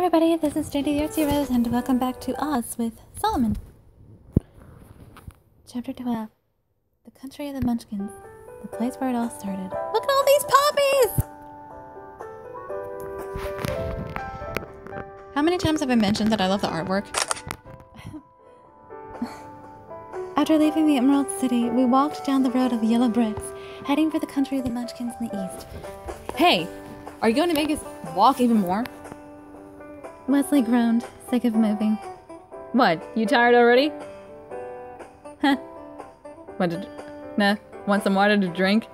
everybody, this is JD the Artsy-Rose, and welcome back to Oz with Solomon. Chapter 12. The Country of the Munchkins. The place where it all started. Look at all these poppies! How many times have I mentioned that I love the artwork? After leaving the Emerald City, we walked down the road of yellow bricks, heading for the country of the Munchkins in the east. Hey, are you going to make us walk even more? Wesley groaned, sick of moving. What, you tired already? Huh. Want some water to drink?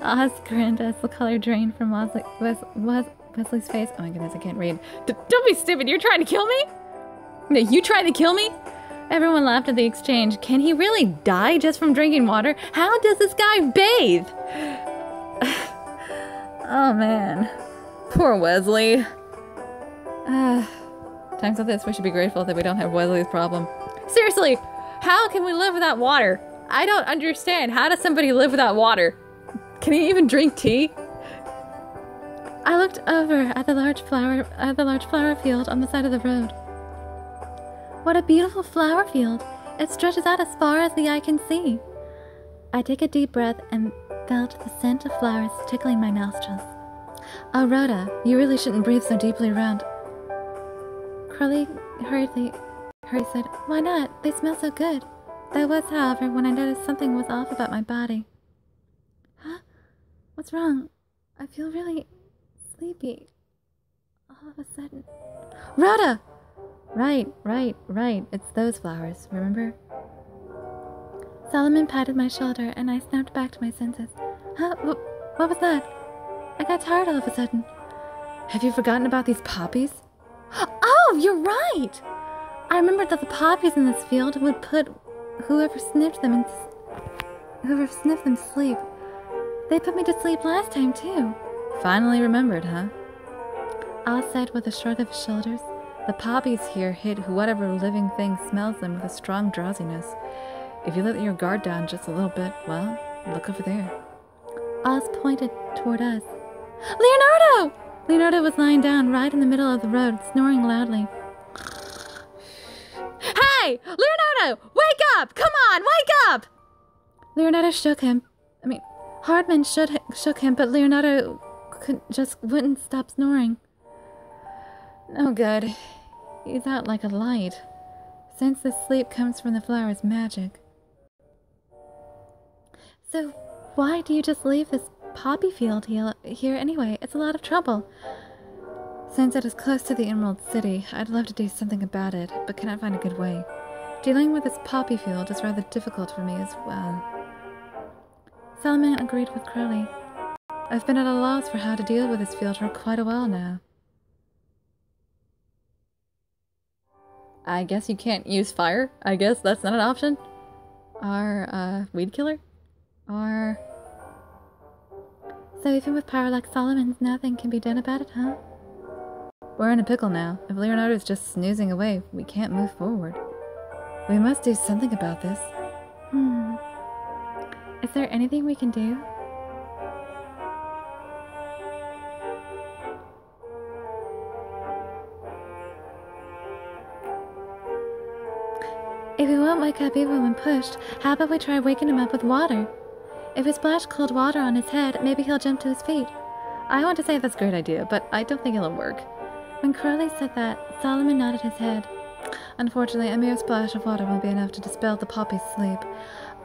Oz grinned as the color drained from Wesley's face. Oh my goodness, I can't read. Don't be stupid, you're trying to kill me? No, you trying to kill me? Everyone laughed at the exchange. Can he really die just from drinking water? How does this guy bathe? Oh man. Poor Wesley. Times like this, we should be grateful that we don't have Wesley's problem. Seriously, how can we live without water? I don't understand. How does somebody live without water? Can he even drink tea? I looked over at the large flower field on the side of the road. What a beautiful flower field! It stretches out as far as the eye can see. I took a deep breath and felt the scent of flowers tickling my nostrils. Oh, Rhoda, you really shouldn't breathe so deeply around. Crowley hurriedly said, "Why not? They smell so good." That was, however, when I noticed something was off about my body. Huh? What's wrong? I feel really sleepy. All of a sudden. Rhoda! Right. It's those flowers, remember? Solomon patted my shoulder, and I snapped back to my senses. Huh? What was that? I got tired all of a sudden. Have you forgotten about these poppies? Oh, you're right! I remembered that the poppies in this field would put whoever sniffed them to sleep. They put me to sleep last time, too. Finally remembered, huh? Oz said with a shrug of his shoulders. The poppies here hit whatever living thing smells them with a strong drowsiness. If you let your guard down just a little bit, well, look over there. Oz pointed toward us. Leonardo! Leonardo was lying down right in the middle of the road, snoring loudly. Hey! Leonardo! Wake up! Come on, wake up! Leonardo shook him. Hardman shook him, but Leonardo just wouldn't stop snoring. No good. He's out like a light. Since the sleep comes from the flower's magic. So, why do you just leave this poppy field here anyway? It's a lot of trouble. Since it is close to the Emerald City, I'd love to do something about it, but cannot find a good way. Dealing with this poppy field is rather difficult for me as well. Solomon agreed with Crowley. I've been at a loss for how to deal with this field for quite a while now. I guess you can't use fire? I guess that's not an option? Or, weed killer? Or... So even with power like Solomon's, nothing can be done about it, huh? We're in a pickle now. If Leonardo's just snoozing away, we can't move forward. We must do something about this. Is there anything we can do? If he won't wake up even when pushed, how about we try waking him up with water? If we splash cold water on his head, maybe he'll jump to his feet. I want to say that's a great idea, but I don't think it'll work. When Crowley said that, Solomon nodded his head. Unfortunately, a mere splash of water won't be enough to dispel the poppy's sleep.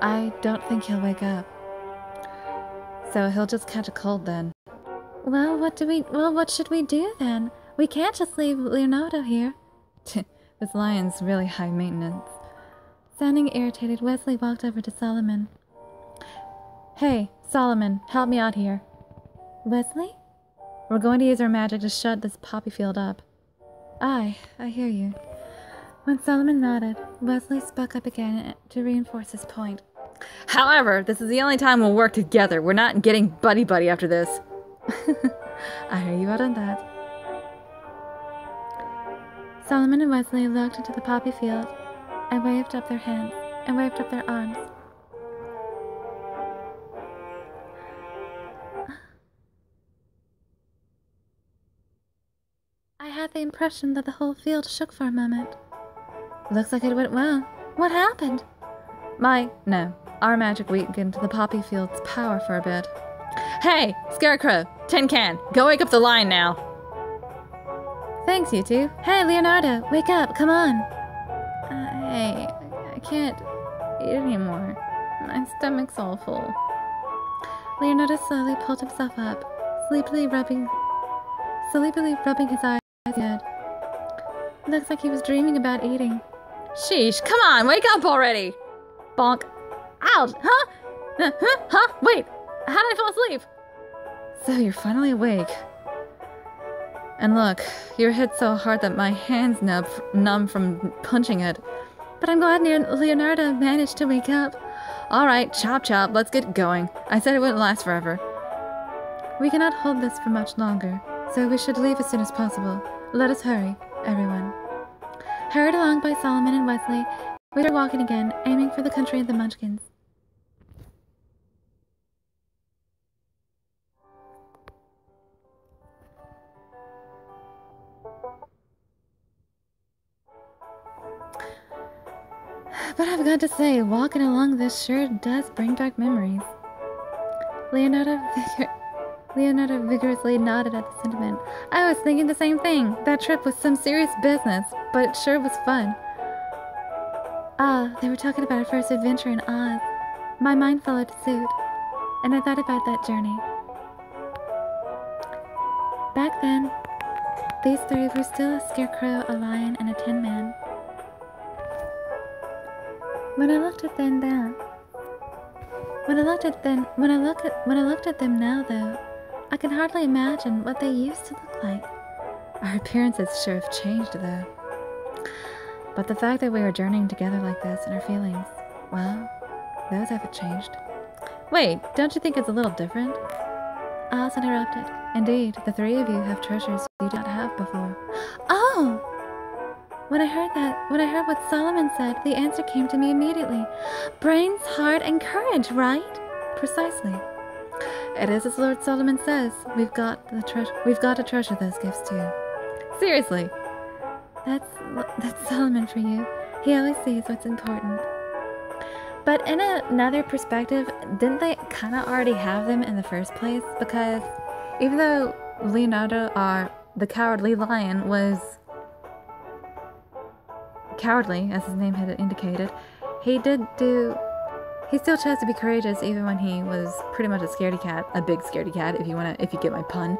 I don't think he'll wake up. So he'll just catch a cold then. Well, what should we do then? We can't just leave Leonardo here. This lion's really high maintenance. Sounding irritated, Wesley walked over to Solomon. Hey, Solomon, help me out here. Wesley? We're going to use our magic to shut this poppy field up. I hear you. When Solomon nodded, Wesley spoke up again to reinforce his point. However, this is the only time we'll work together. We're not getting buddy-buddy after this. I hear you out on that. Solomon and Wesley looked into the poppy field and waved up their hands and waved up their arms. I I had the impression that the whole field shook for a moment. Looks like it went well. What happened? No. Our magic weakened the poppy field's power for a bit. Hey, Scarecrow! Tin Can! Go wake up the lion now! Thanks, you two. Hey, Leonardo, wake up, come on. Hey, I can't eat anymore. My stomach's all full. Leonardo slowly pulled himself up, sleepily rubbing his eyes head. Looks like he was dreaming about eating. Sheesh, come on, wake up already! Bonk. Ouch! Huh? Huh? Wait, how did I fall asleep? So you're finally awake. And look, you're hit so hard that my hand's numb from punching it. But I'm glad Leonardo managed to wake up. Alright, chop, let's get going. I said it wouldn't last forever. We cannot hold this for much longer, so we should leave as soon as possible. Let us hurry, everyone. Hurried along by Solomon and Wesley, we were walking again, aiming for the country of the Munchkins. But I've got to say, walking along this sure does bring back memories. Leonardo vigorously nodded at the sentiment. I was thinking the same thing. That trip was some serious business, but it sure was fun. They were talking about our first adventure in Oz. My mind followed suit, and I thought about that journey. Back then, these three were still a scarecrow, a lion, and a tin man. When I looked at them now, though, I can hardly imagine what they used to look like. Our appearances sure have changed, though. But the fact that we were journeying together like this and our feelings, well, those haven't changed. Wait, don't you think it's a little different? Oz interrupted. Indeed, the three of you have treasures you did not have before. Oh! When I heard what Solomon said, the answer came to me immediately. Brains, heart, and courage, right? Precisely. It is as Lord Solomon says. We've got to treasure those gifts too. Seriously. That's Solomon for you. He always sees what's important. But in another perspective, didn't they kind of already have them in the first place? Because even though Leonardo, the cowardly lion, was cowardly, as his name had indicated, he still chose to be courageous even when he was pretty much a scaredy cat, a big scaredy cat, if you get my pun.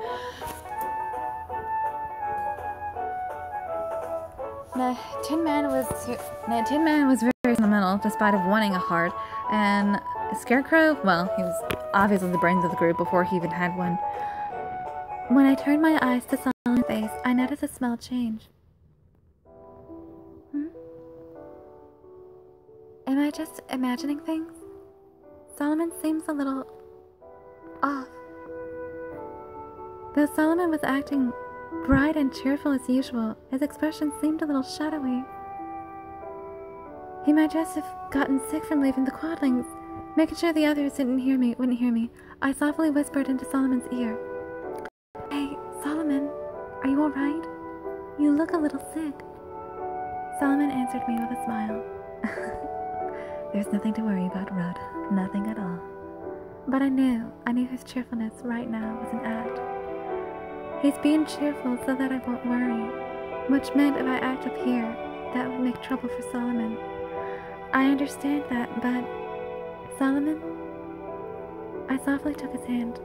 The Tin Man was very sentimental, despite of wanting a heart, and Scarecrow, well, he was obviously the brains of the group before he even had one. When I turned my eyes to Solomon's face, I noticed a small change. Am I just imagining things? Solomon seems a little off. Though Solomon was acting bright and cheerful as usual, his expression seemed a little shadowy. He might just have gotten sick from leaving the Quadlings. Making sure the others wouldn't hear me, I softly whispered into Solomon's ear. Hey, Solomon, are you alright? You look a little sick. Solomon answered me with a smile. There's nothing to worry about, Rudd. Nothing at all. But I knew his cheerfulness right now was an act. He's being cheerful so that I won't worry, which meant if I act up here, that would make trouble for Solomon. I understand that, but Solomon? I softly took his hand.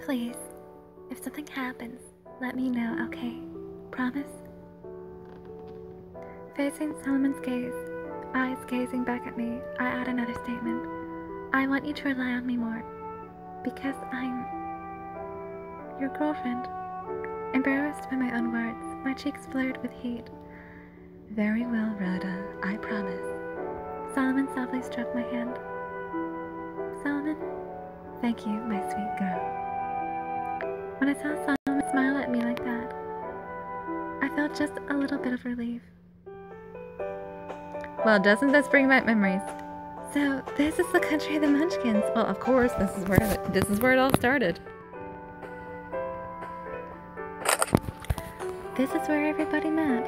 Please, if something happens, let me know, okay? Promise? Facing Solomon's gaze, eyes gazing back at me, I add another statement. I want you to rely on me more, because I'm your girlfriend. Embarrassed by my own words, my cheeks blurred with heat. Very well, Rhoda, I promise. Solomon softly stroked my hand. Solomon? Thank you, my sweet girl. When I saw Solomon smile at me like that, I felt just a little bit of relief. Well, doesn't this bring back memories? So, this is the country of the Munchkins. Well, of course, this is where it all started. This is where everybody met.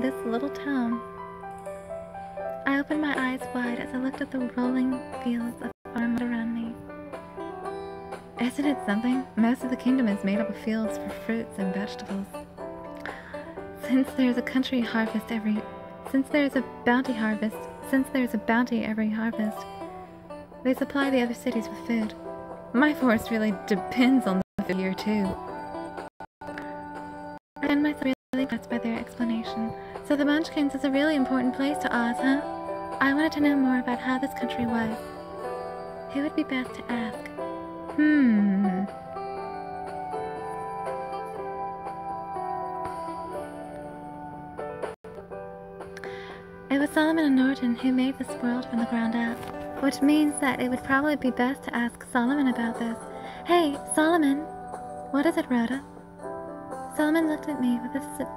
This little town. I opened my eyes wide as I looked at the rolling fields of farmland around me. Isn't it something? Most of the kingdom is made up of fields for fruits and vegetables. Since there's a bounty every harvest, they supply the other cities with food. My forest really depends on the food here too. I found myself really impressed by their explanation. So the Munchkins is a really important place to Oz, huh? I wanted to know more about how this country was. Who would be best to ask? It was Solomon and Norton who made this world from the ground up, which means that it would probably be best to ask Solomon about this. Hey, Solomon! What is it, Rhoda? Solomon looked at me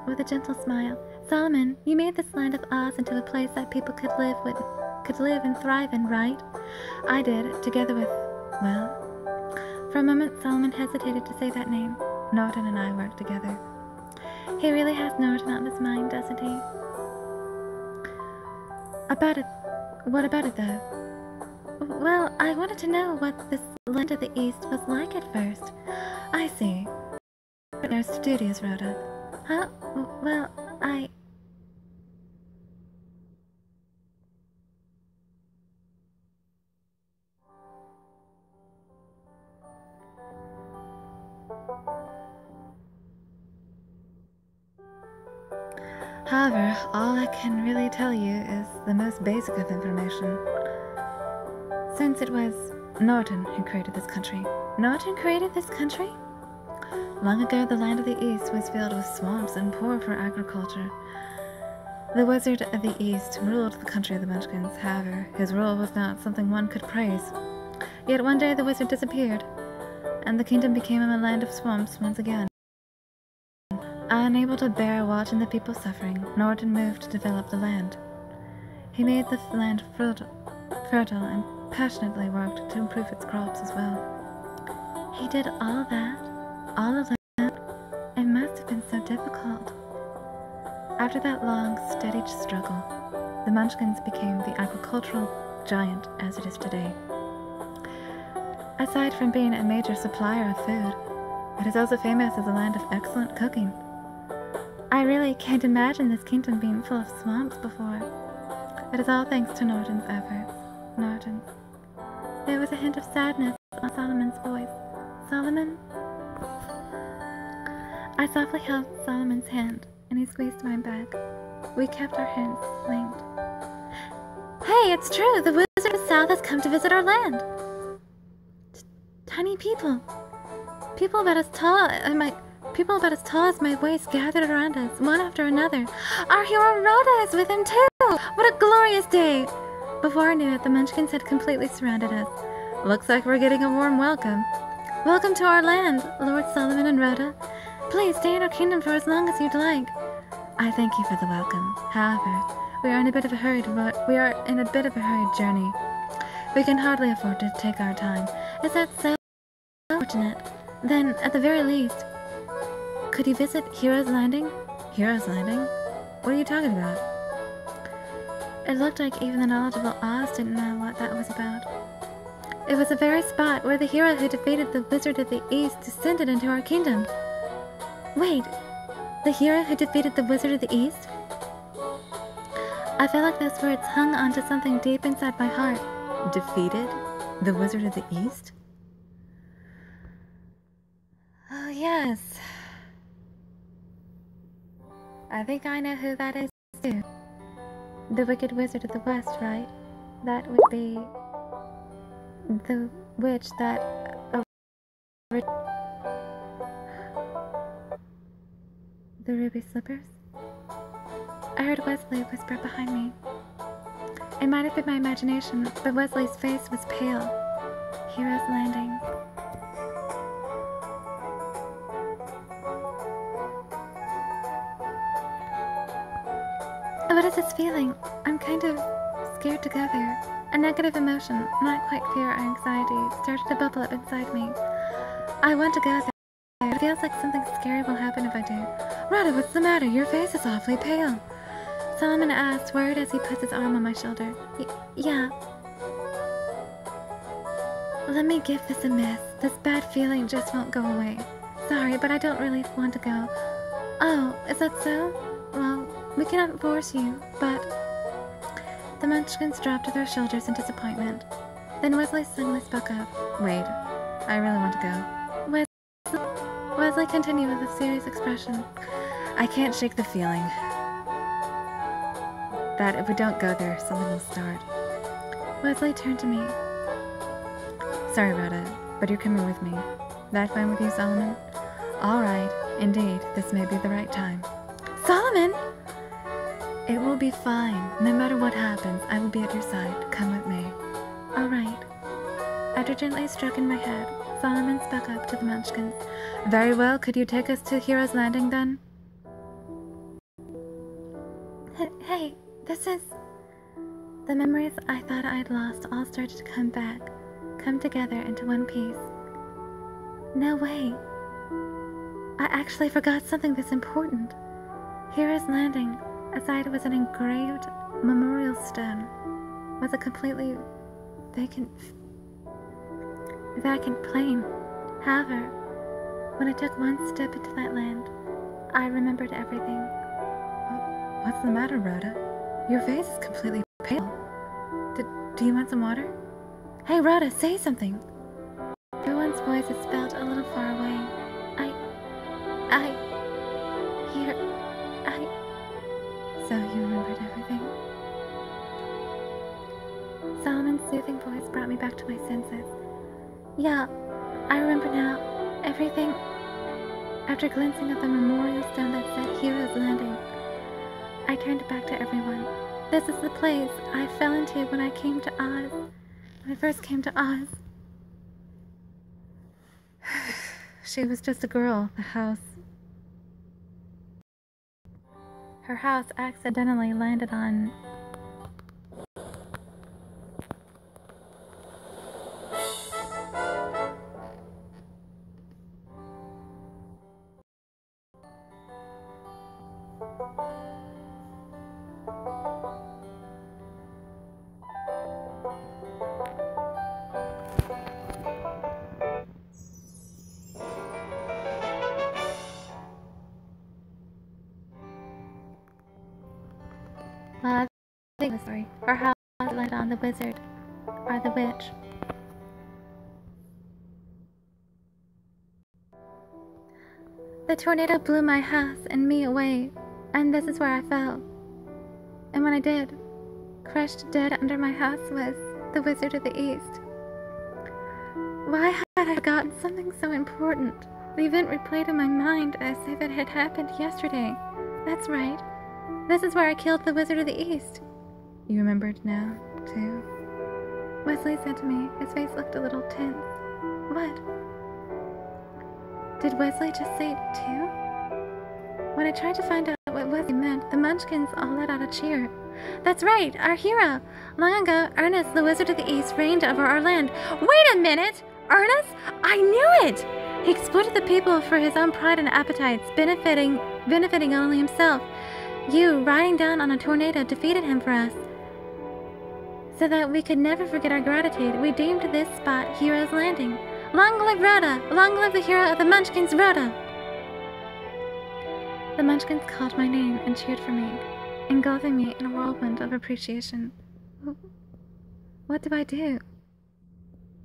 with a gentle smile. Solomon, you made this land of Oz into a place that people could live and thrive in, right? I did, together with, well... For a moment, Solomon hesitated to say that name. Norton and I worked together. He really has Norton on his mind, doesn't he? What about it, though? Well, I wanted to know what this land of the East was like at first. I see. There's studios, Rhoda. Huh? Well, However, all I can really tell you is the most basic of information. Since it was Norton who created this country. Norton created this country? Long ago, the land of the East was filled with swamps and poor for agriculture. The Wizard of the East ruled the country of the Munchkins. However, his rule was not something one could praise. Yet one day the wizard disappeared, and the kingdom became a land of swamps once again. Unable to bear watching the people suffering, Norton moved to develop the land. He made the land fertile and passionately worked to improve its crops as well. He did all that? All alone? It must have been so difficult. After that long, steady struggle, the Munchkins became the agricultural giant as it is today. Aside from being a major supplier of food, it is also famous as a land of excellent cooking. I really can't imagine this kingdom being full of swamps before. It is all thanks to Norton's efforts. Norton. There was a hint of sadness on Solomon's voice. Solomon? I softly held Solomon's hand, and he squeezed mine back. We kept our hands linked. Hey, it's true! The Wizard of the South has come to visit our land! Tiny people. People about as tall as my waist gathered around us, one after another. Our hero Rhoda is with him too! What a glorious day! Before I knew it, the Munchkins had completely surrounded us. Looks like we're getting a warm welcome. Welcome to our land, Lord Solomon and Rhoda. Please stay in our kingdom for as long as you'd like. I thank you for the welcome. However, we are in a bit of a hurried journey. We can hardly afford to take our time. Is that so fortunate? Then, at the very least, could you visit Hero's Landing? Hero's Landing? What are you talking about? It looked like even the knowledgeable Oz didn't know what that was about. It was the very spot where the hero who defeated the Wizard of the East descended into our kingdom. Wait, the hero who defeated the Wizard of the East? I felt like those words hung onto something deep inside my heart. Defeated the Wizard of the East? Oh, yes. I think I know who that is, too. The Wicked Wizard of the West, right? That would be the witch that... The ruby slippers? I heard Wesley whisper behind me. It might have been my imagination, but Wesley's face was pale. Hero's Landing. What is this feeling? I'm kind of scared to go there. A negative emotion, not quite fear or anxiety, started to bubble up inside me. I want to go there. It feels like something scary will happen if I do. Rhoda, what's the matter? Your face is awfully pale. Solomon asked, worried as he puts his arm on my shoulder. Yeah. Let me give this a miss. This bad feeling just won't go away. Sorry, but I don't really want to go. Oh, is that so? Well, we cannot force you, but... The Munchkins dropped to their shoulders in disappointment. Then Wesley suddenly spoke up. Wait, I really want to go. Wesley continued with a serious expression. I can't shake the feeling that if we don't go there, something will start. Wesley turned to me. Sorry, Rhoda, but you're coming with me. That fine with you, Solomon? All right, indeed, this may be the right time. Solomon! It will be fine. No matter what happens, I will be at your side. Come with me. All right. After gently stroking my head, Solomon spoke up to the Munchkins. Very well, could you take us to Hero's Landing, then? Hey, this is... The memories I thought I'd lost all started to come back, come together into one piece. No way. I actually forgot something this important. Hero's Landing, aside was an engraved memorial stone, was a completely vacant plain. However, when I took one step into that land, I remembered everything. What's the matter, Rhoda? Your face is completely pale. Do you want some water? Hey, Rhoda, say something. Everyone's voices felt a little far away. So you remembered everything? Solomon's soothing voice brought me back to my senses. Yeah, I remember now. Everything. After glancing at the memorial stone that said Hero's Landing, I turned back to everyone. This is the place I fell into when I came to Oz. When I first came to Oz. She was just a girl. Her house accidentally landed on... Her house landed on the wizard, or the witch. The tornado blew my house and me away, and this is where I fell. And when I did, crushed dead under my house was the Wizard of the East. Why had I forgotten something so important? The event replayed in my mind as if it had happened yesterday. That's right. This is where I killed the Wizard of the East. You remembered now, too? Wesley said to me. His face looked a little tense. What? Did Wesley just say it too? When I tried to find out what Wesley meant, the Munchkins all let out a cheer. That's right, our hero! Long ago, Ernest, the Wizard of the East, reigned over our land. Wait a minute! Ernest? I knew it! He exploited the people for his own pride and appetites, benefiting only himself. You, riding down on a tornado, defeated him for us. So that we could never forget our gratitude, we deemed this spot Hero's Landing. Long live Rhoda! Long live the hero of the Munchkins, Rhoda! The Munchkins called my name and cheered for me, engulfing me in a whirlwind of appreciation. What do I do?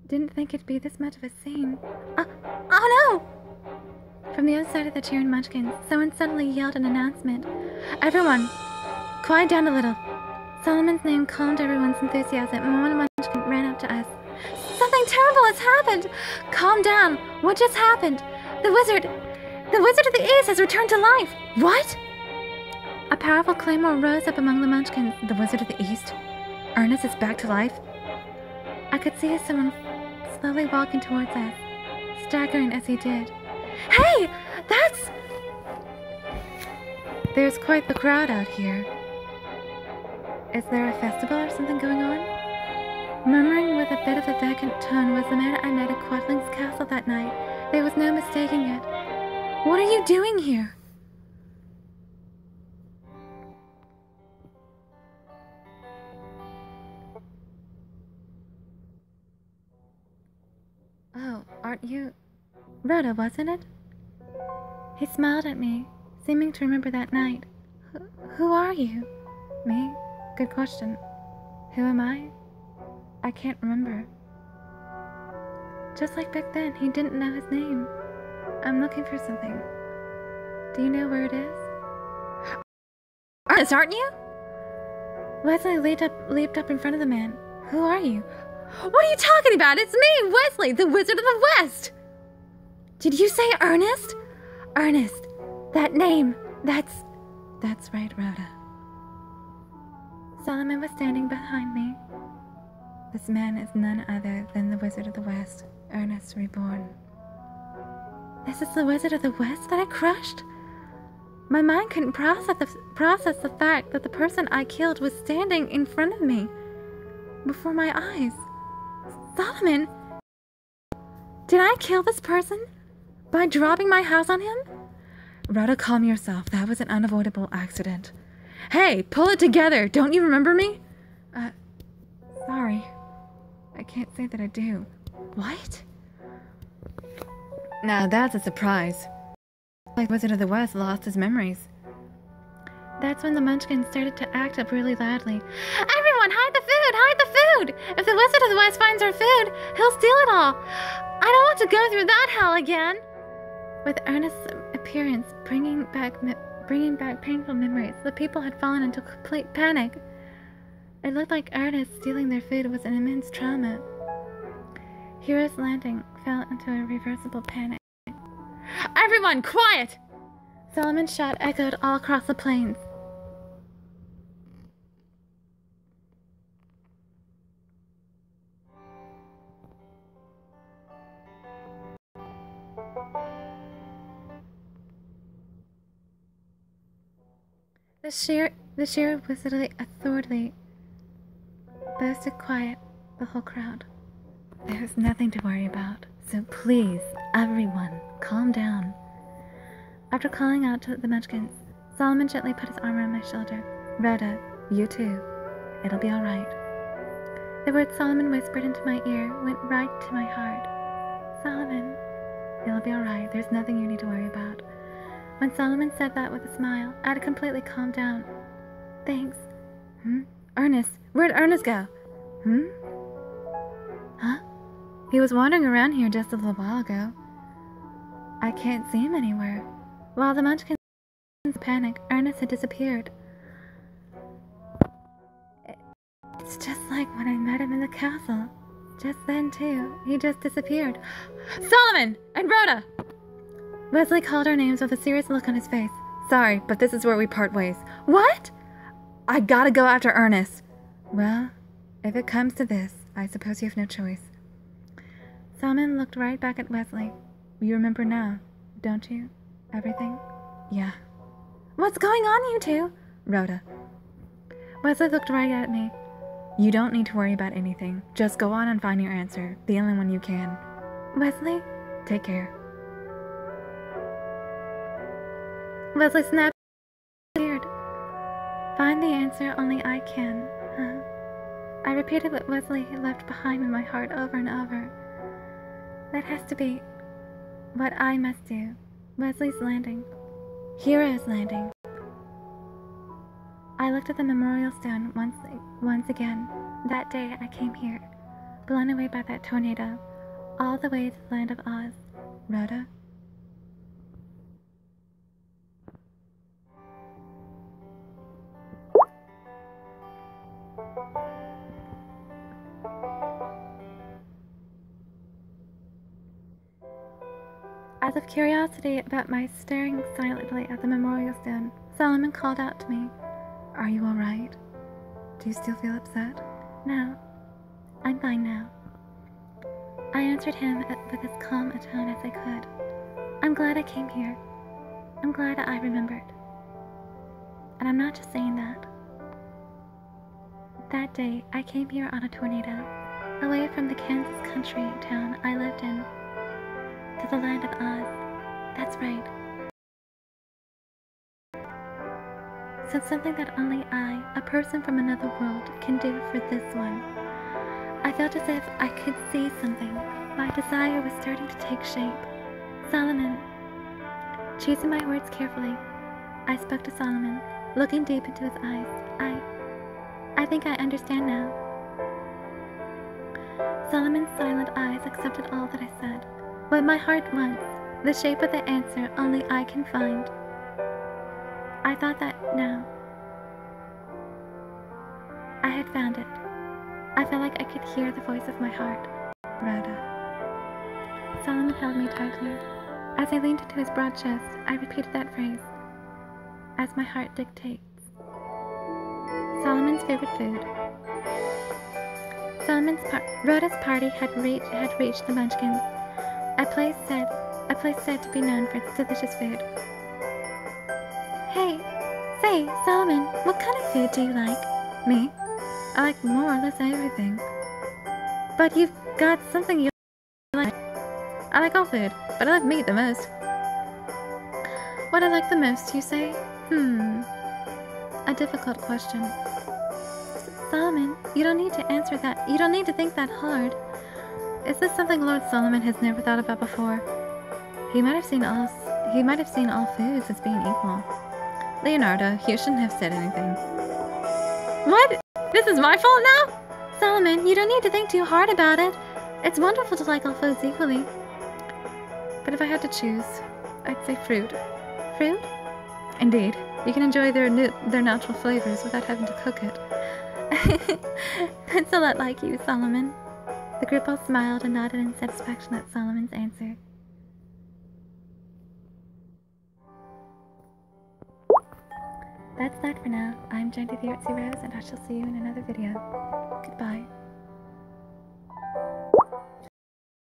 Didn't think it'd be this much of a scene. Oh no! From the other side of the cheering Munchkins, someone suddenly yelled an announcement. Everyone, quiet down a little. Solomon's name calmed everyone's enthusiasm, and one Munchkin ran up to us. Something terrible has happened! Calm down! What just happened? The Wizard of the East has returned to life! What? A powerful clamour rose up among the Munchkins. The Wizard of the East? Ernest is back to life? I could see as someone slowly walking towards us, staggering as he did. Hey! That's... There's quite the crowd out here. Is there a festival or something going on? Murmuring with a bit of a vacant tone was the man I met at Quadling's castle that night. There was no mistaking it. What are you doing here? Oh, aren't you... Rhoda, wasn't it? He smiled at me, seeming to remember that night. Who are you? Me? Good question. Who am I? I can't remember. Just like back then, he didn't know his name. I'm looking for something. Do you know where it is? Ernest, aren't you? Wesley leaped up in front of the man. Who are you? What are you talking about? It's me, Wesley, the Wizard of the West! Did you say Ernest? Ernest. That name. That's right, Rhoda. Solomon was standing behind me. This man is none other than the Wizard of the West, Ernest Reborn. This is the Wizard of the West that I crushed? My mind couldn't process the fact that the person I killed was standing in front of me, before my eyes. Solomon! Did I kill this person? By dropping my house on him? Rhoda, calm yourself. That was an unavoidable accident. Hey, pull it together! Don't you remember me? Sorry. I can't say that I do. What? Now that's a surprise. Like Wizard of the West lost his memories. That's when the Munchkins started to act up really loudly. Everyone, hide the food! Hide the food! If the Wizard of the West finds our food, he'll steal it all. I don't want to go through that hell again. With Ernest's appearance bringing back painful memories, the people had fallen into complete panic. It looked like Ernest stealing their food was an immense trauma. Hero's Landing fell into a reversible panic. Everyone, quiet! Solomon's shout echoed all across the plains. The sheer wizardly authority boasted quiet the whole crowd. There's nothing to worry about, so please, everyone, calm down. After calling out to the Munchkins, Solomon gently put his arm around my shoulder. Rhoda, you too. It'll be all right. The words Solomon whispered into my ear went right to my heart. Solomon, it'll be all right. There's nothing you need to worry about. When Solomon said that with a smile, I had completely calmed down. Thanks. Ernest. Where'd Ernest go? Huh? He was wandering around here just a little while ago. I can't see him anywhere. While the Munchkins panicked, Ernest had disappeared. It's just like when I met him in the castle. Just then, too. He just disappeared. Solomon! And Rhoda! Wesley called our names with a serious look on his face. Sorry, but this is where we part ways. What? I gotta go after Ernest. Well, if it comes to this, I suppose you have no choice. Solomon looked right back at Wesley. You remember now, don't you? Everything? Yeah. What's going on, you two? Rhoda. Wesley looked right at me. You don't need to worry about anything. Just go on and find your answer. The only one you can. Wesley, take care. Wesley snapped. Weird. Find the answer only I can, huh? I repeated what Wesley had left behind in my heart over and over. That has to be what I must do. Wesley's Landing. Hero's Landing. I looked at the memorial stone once again. That day I came here, blown away by that tornado, all the way to the land of Oz. Rhoda? Out of curiosity about my staring silently at the memorial stone, Solomon called out to me, Are you all right? Do you still feel upset? No. I'm fine now. I answered him with as calm a tone as I could. I'm glad I came here. I'm glad I remembered. And I'm not just saying that. That day, I came here on a tornado, away from the Kansas country town I lived in, to the land of Oz. That's right. So something that only I, a person from another world, can do for this one. I felt as if I could see something. My desire was starting to take shape. Solomon. Choosing my words carefully, I spoke to Solomon, looking deep into his eyes. I think I understand now. Solomon's silent eyes accepted all that I said. What my heart wants, the shape of the answer only I can find. I thought that now I had found it. I felt like I could hear the voice of my heart. Rhoda. Solomon held me tightly. As I leaned into his broad chest, I repeated that phrase, as my heart dictates. Solomon's favorite food. Rhoda's party had reached the Munchkins, a place said to be known for its delicious food. Hey, say, Solomon, what kind of food do you like? Me? I like more or less everything. But you've got something you like. I like all food, but I like meat the most. What I like the most, you say? A difficult question. Solomon, you don't need to answer that. You don't need to think that hard. Is this something Lord Solomon has never thought about before? He might have seen all foods as being equal. Leonardo, you shouldn't have said anything. What? This is my fault now? Solomon, you don't need to think too hard about it. It's wonderful to like all foods equally. But if I had to choose, I'd say fruit. Fruit? Indeed. You can enjoy their natural flavors without having to cook it. That's a lot like you, Solomon. The group all smiled and nodded in satisfaction at Solomon's answer. That's that for now. I'm Jandy the Artsy-Rose, and I shall see you in another video. Goodbye.